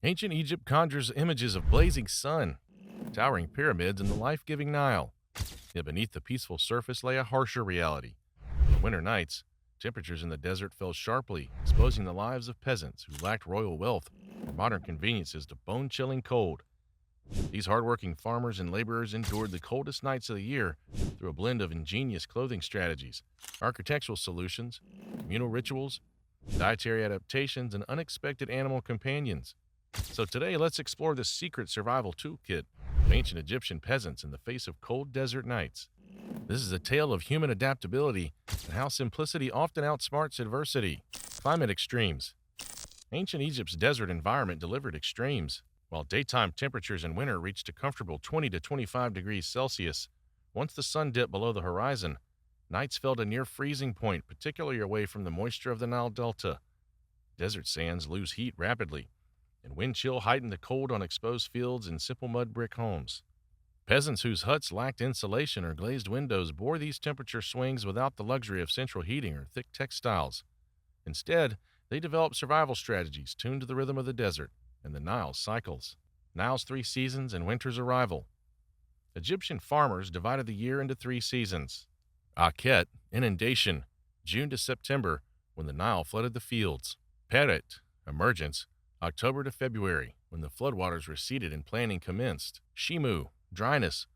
Ancient Egypt conjures images of blazing sun, towering pyramids, and the life-giving Nile. Yet beneath the peaceful surface lay a harsher reality. In the winter nights, temperatures in the desert fell sharply, exposing the lives of peasants who lacked royal wealth or modern conveniences to bone-chilling cold. These hardworking farmers and laborers endured the coldest nights of the year through a blend of ingenious clothing strategies, architectural solutions, communal rituals, dietary adaptations, and unexpected animal companions. So today, let's explore the secret survival toolkit of ancient Egyptian peasants in the face of cold desert nights. This is a tale of human adaptability and how simplicity often outsmarts adversity. Climate extremes. Ancient Egypt's desert environment delivered extremes. While daytime temperatures in winter reached a comfortable 20 to 25 degrees Celsius, once the sun dipped below the horizon, nights fell to near freezing point, particularly away from the moisture of the Nile Delta. Desert sands lose heat rapidly, and wind chill heightened the cold on exposed fields and simple mud brick homes. Peasants whose huts lacked insulation or glazed windows bore these temperature swings without the luxury of central heating or thick textiles. Instead, they developed survival strategies tuned to the rhythm of the desert and the Nile's cycles, Nile's three seasons, and winter's arrival. Egyptian farmers divided the year into three seasons. Akhet, inundation, June to September, when the Nile flooded the fields. Peret, emergence, October to February, when the floodwaters receded and planting commenced. Shimu, dryness,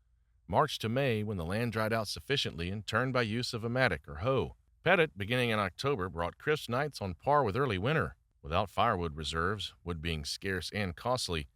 March to May, when the land dried out sufficiently and turned by use of a mattock or hoe. Peret, beginning in October, brought crisp nights on par with early winter. Without firewood reserves, wood being scarce and costly,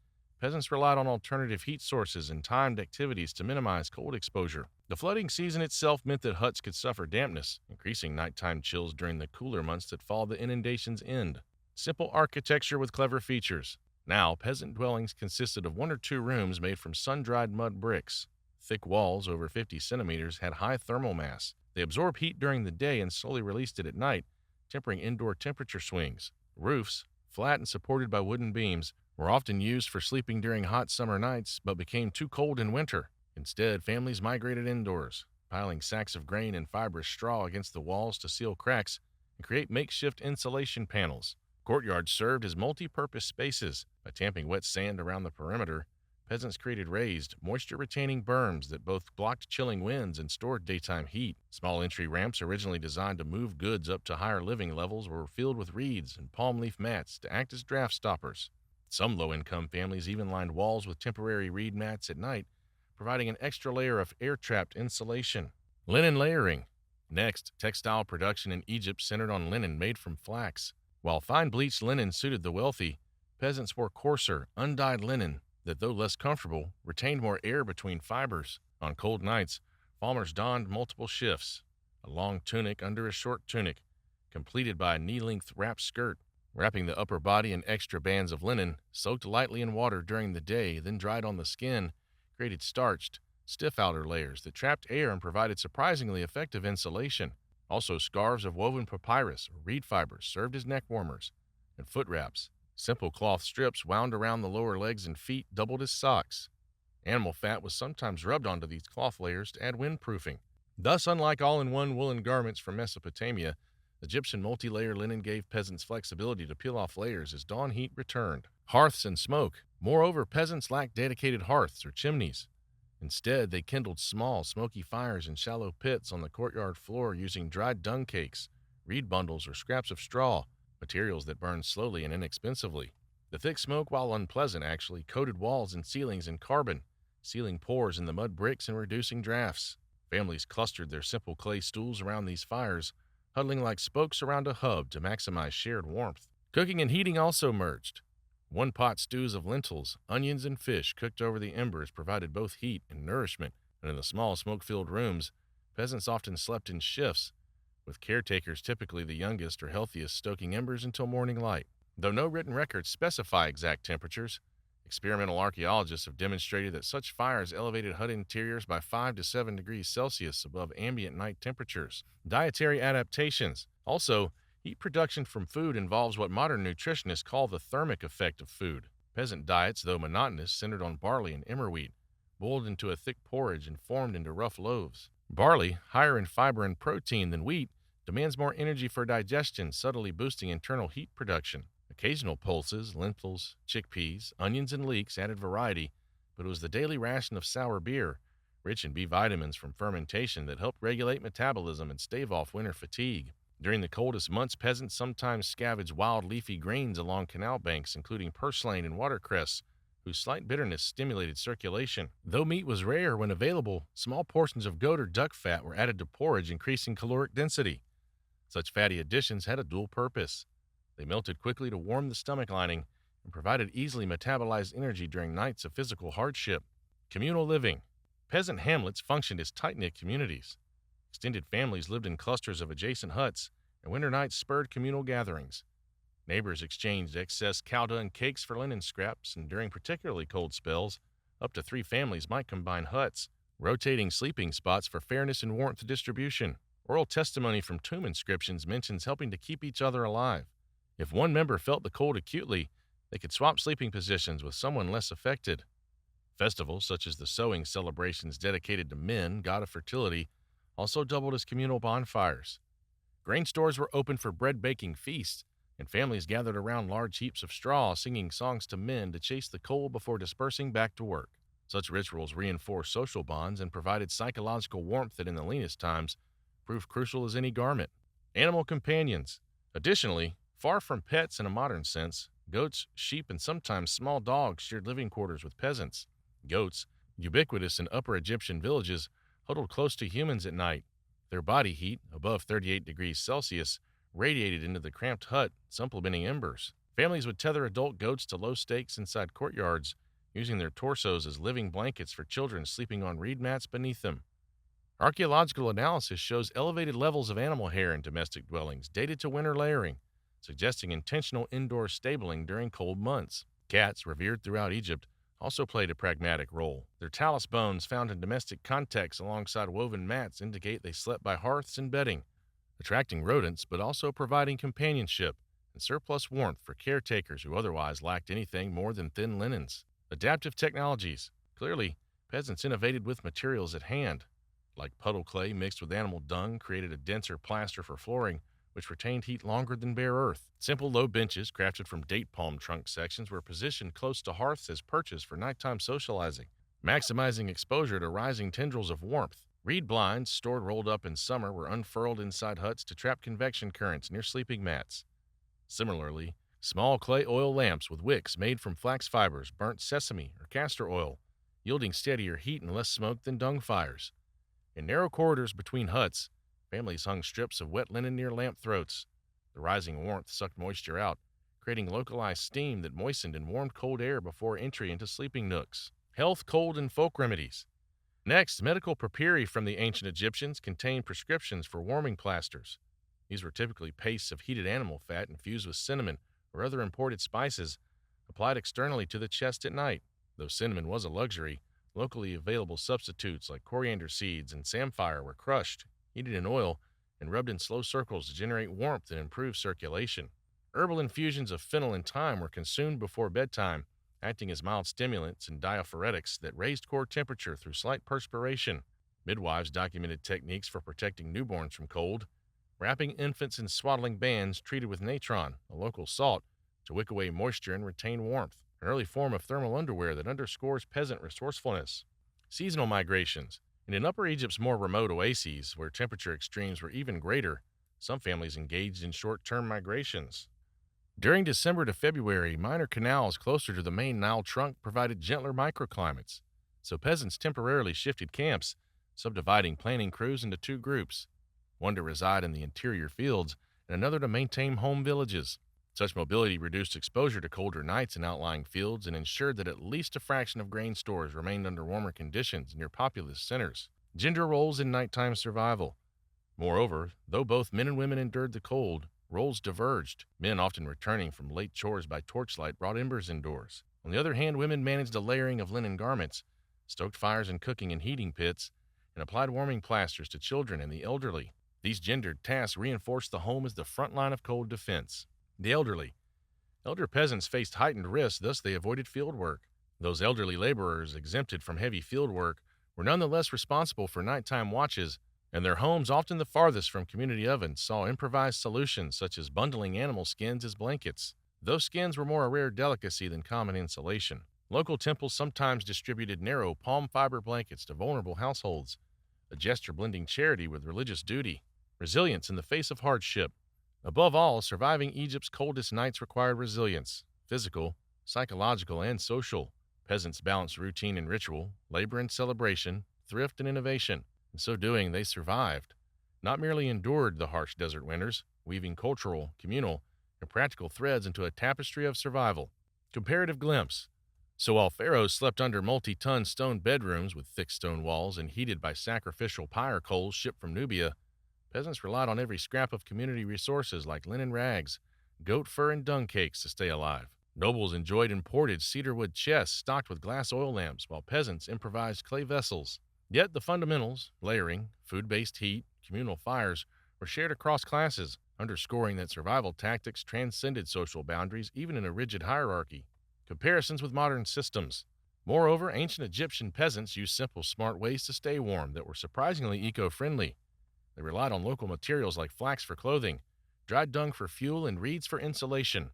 peasants relied on alternative heat sources and timed activities to minimize cold exposure. The flooding season itself meant that huts could suffer dampness, increasing nighttime chills during the cooler months that followed the inundation's end. Simple architecture with clever features. Now, peasant dwellings consisted of one or two rooms made from sun-dried mud bricks. Thick walls, over 50 centimeters, had high thermal mass. They absorbed heat during the day and slowly released it at night, tempering indoor temperature swings. Roofs, flat and supported by wooden beams, were often used for sleeping during hot summer nights, but became too cold in winter. Instead, families migrated indoors, piling sacks of grain and fibrous straw against the walls to seal cracks and create makeshift insulation panels. Courtyards served as multi-purpose spaces. By tamping wet sand around the perimeter, peasants created raised, moisture-retaining berms that both blocked chilling winds and stored daytime heat. Small entry ramps, originally designed to move goods up to higher living levels, were filled with reeds and palm leaf mats to act as draft stoppers. Some low-income families even lined walls with temporary reed mats at night, providing an extra layer of air-trapped insulation. Linen layering. Next, textile production in Egypt centered on linen made from flax. While fine bleached linen suited the wealthy, peasants wore coarser, undyed linen that, though less comfortable, retained more air between fibers. On cold nights, farmers donned multiple shifts, a long tunic under a short tunic, completed by a knee-length wrap skirt, wrapping the upper body in extra bands of linen, soaked lightly in water during the day, then dried on the skin, created starched, stiff outer layers that trapped air and provided surprisingly effective insulation. Also, scarves of woven papyrus or reed fibers served as neck warmers, and foot wraps. Simple cloth strips wound around the lower legs and feet doubled as socks. Animal fat was sometimes rubbed onto these cloth layers to add windproofing. Thus, unlike all-in-one woolen garments from Mesopotamia, Egyptian multi-layer linen gave peasants flexibility to peel off layers as dawn heat returned. Hearths and smoke. Moreover, peasants lacked dedicated hearths or chimneys. Instead, they kindled small, smoky fires in shallow pits on the courtyard floor using dried dung cakes, reed bundles, or scraps of straw, materials that burned slowly and inexpensively. The thick smoke, while unpleasant, actually coated walls and ceilings in carbon, sealing pores in the mud bricks and reducing drafts. Families clustered their simple clay stools around these fires, huddling like spokes around a hub to maximize shared warmth. Cooking and heating also merged. One-pot stews of lentils, onions, and fish cooked over the embers provided both heat and nourishment, and in the small smoke-filled rooms, peasants often slept in shifts, with caretakers, typically the youngest or healthiest, stoking embers until morning light. Though no written records specify exact temperatures, experimental archaeologists have demonstrated that such fires elevated hut interiors by 5 to 7 degrees Celsius above ambient night temperatures. Dietary adaptations. Also, heat production from food involves what modern nutritionists call the thermic effect of food. Peasant diets, though monotonous, centered on barley and emmer wheat, boiled into a thick porridge and formed into rough loaves. Barley, higher in fiber and protein than wheat, demands more energy for digestion, subtly boosting internal heat production. A Occasional pulses, lentils, chickpeas, onions, and leeks added variety, but it was the daily ration of sour beer, rich in B vitamins from fermentation, that helped regulate metabolism and stave off winter fatigue. During the coldest months, peasants sometimes scavenged wild leafy greens along canal banks, including purslane and watercress, whose slight bitterness stimulated circulation. Though meat was rare when available, small portions of goat or duck fat were added to porridge, increasing caloric density. Such fatty additions had a dual purpose. They melted quickly to warm the stomach lining and provided easily metabolized energy during nights of physical hardship. Communal living. Peasant hamlets functioned as tight-knit communities. Extended families lived in clusters of adjacent huts, and winter nights spurred communal gatherings. Neighbors exchanged excess cow dung and cakes for linen scraps, and during particularly cold spells, up to 3 families might combine huts, rotating sleeping spots for fairness and warmth distribution. Oral testimony from tomb inscriptions mentions helping to keep each other alive. If one member felt the cold acutely, they could swap sleeping positions with someone less affected. Festivals, such as the sowing celebrations dedicated to men, god of fertility, also doubled as communal bonfires. Grain stores were open for bread-baking feasts, and families gathered around large heaps of straw, singing songs to men to chase the cold before dispersing back to work. Such rituals reinforced social bonds and provided psychological warmth that in the leanest times proved crucial as any garment. Animal companions. Additionally, far from pets in a modern sense, goats, sheep, and sometimes small dogs shared living quarters with peasants. Goats, ubiquitous in Upper Egyptian villages, huddled close to humans at night. Their body heat, above 38 degrees Celsius, radiated into the cramped hut, supplementing embers. Families would tether adult goats to low stakes inside courtyards, using their torsos as living blankets for children sleeping on reed mats beneath them. Archaeological analysis shows elevated levels of animal hair in domestic dwellings, dated to winter layering, suggesting intentional indoor stabling during cold months. Cats, revered throughout Egypt, also played a pragmatic role. Their talus bones found in domestic contexts alongside woven mats indicate they slept by hearths and bedding, attracting rodents but also providing companionship and surplus warmth for caretakers who otherwise lacked anything more than thin linens. Adaptive technologies. Clearly, peasants innovated with materials at hand, like puddle clay mixed with animal dung created a denser plaster for flooring, which retained heat longer than bare earth. Simple low benches crafted from date palm trunk sections were positioned close to hearths as perches for nighttime socializing, maximizing exposure to rising tendrils of warmth. Reed blinds, stored rolled up in summer, were unfurled inside huts to trap convection currents near sleeping mats. Similarly, small clay oil lamps with wicks made from flax fibers, burnt sesame, or castor oil, yielding steadier heat and less smoke than dung fires. In narrow corridors between huts, families hung strips of wet linen near lamp throats. The rising warmth sucked moisture out, creating localized steam that moistened and warmed cold air before entry into sleeping nooks. Health, cold, and folk remedies. Next, medical papyri from the ancient Egyptians contained prescriptions for warming plasters. These were typically pastes of heated animal fat infused with cinnamon or other imported spices, applied externally to the chest at night. Though cinnamon was a luxury, locally available substitutes like coriander seeds and samphire were crushed, heated in oil, and rubbed in slow circles to generate warmth and improve circulation. Herbal infusions of fennel and thyme were consumed before bedtime, acting as mild stimulants and diaphoretics that raised core temperature through slight perspiration. Midwives documented techniques for protecting newborns from cold, wrapping infants in swaddling bands treated with natron, a local salt, to wick away moisture and retain warmth, an early form of thermal underwear that underscores peasant resourcefulness. Seasonal migrations. And in Upper Egypt's more remote oases, where temperature extremes were even greater, some families engaged in short-term migrations. During December to February, minor canals closer to the main Nile trunk provided gentler microclimates, so peasants temporarily shifted camps, subdividing planting crews into 2 groups, one to reside in the interior fields and another to maintain home villages. Such mobility reduced exposure to colder nights in outlying fields and ensured that at least a fraction of grain stores remained under warmer conditions near populous centers. Gender roles in nighttime survival. Moreover, though both men and women endured the cold, roles diverged. Men, often returning from late chores by torchlight, brought embers indoors. On the other hand, women managed a layering of linen garments, stoked fires and cooking and heating pits, and applied warming plasters to children and the elderly. These gendered tasks reinforced the home as the front line of cold defense. The elderly. Elder peasants faced heightened risk, thus they avoided field work. Those elderly laborers exempted from heavy field work were nonetheless responsible for nighttime watches, and their homes, often the farthest from community ovens, saw improvised solutions such as bundling animal skins as blankets. Those skins were more a rare delicacy than common insulation. Local temples sometimes distributed narrow palm fiber blankets to vulnerable households, a gesture blending charity with religious duty, resilience in the face of hardship. Above all, surviving Egypt's coldest nights required resilience, physical, psychological, and social. Peasants balanced routine and ritual, labor and celebration, thrift and innovation. In so doing, they survived, not merely endured the harsh desert winters, weaving cultural, communal, and practical threads into a tapestry of survival. Comparative glimpse. So while pharaohs slept under multi-ton stone bedrooms with thick stone walls and heated by sacrificial pyre coals shipped from Nubia, peasants relied on every scrap of community resources like linen rags, goat fur, and dung cakes to stay alive. Nobles enjoyed imported cedarwood chests stocked with glass oil lamps, while peasants improvised clay vessels. Yet the fundamentals, layering, food-based heat, communal fires, were shared across classes, underscoring that survival tactics transcended social boundaries even in a rigid hierarchy. Comparisons with modern systems. Moreover, ancient Egyptian peasants used simple, smart ways to stay warm that were surprisingly eco-friendly. They relied on local materials like flax for clothing, dried dung for fuel, and reeds for insulation.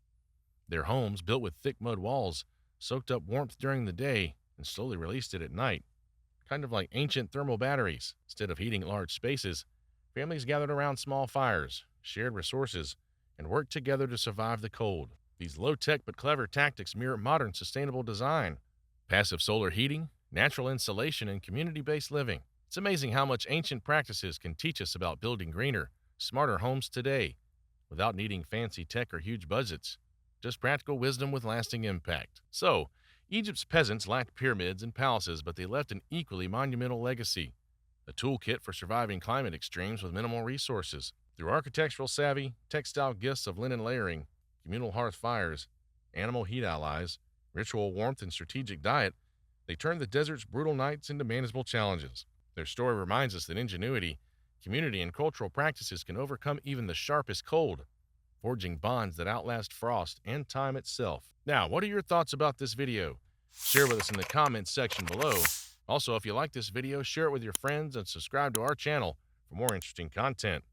Their homes, built with thick mud walls, soaked up warmth during the day and slowly released it at night, kind of like ancient thermal batteries. Instead of heating large spaces, families gathered around small fires, shared resources, and worked together to survive the cold. These low-tech but clever tactics mirror modern sustainable design, passive solar heating, natural insulation, and community-based living. It's amazing how much ancient practices can teach us about building greener, smarter homes today, without needing fancy tech or huge budgets. Just practical wisdom with lasting impact. So, Egypt's peasants lacked pyramids and palaces, but they left an equally monumental legacy, a toolkit for surviving climate extremes with minimal resources. Through architectural savvy, textile gifts of linen layering, communal hearth fires, animal heat allies, ritual warmth, and strategic diet, they turned the desert's brutal nights into manageable challenges. Their story reminds us that ingenuity, community, and cultural practices can overcome even the sharpest cold, forging bonds that outlast frost and time itself. Now, what are your thoughts about this video? Share with us in the comments section below. Also, if you like this video, share it with your friends and subscribe to our channel for more interesting content.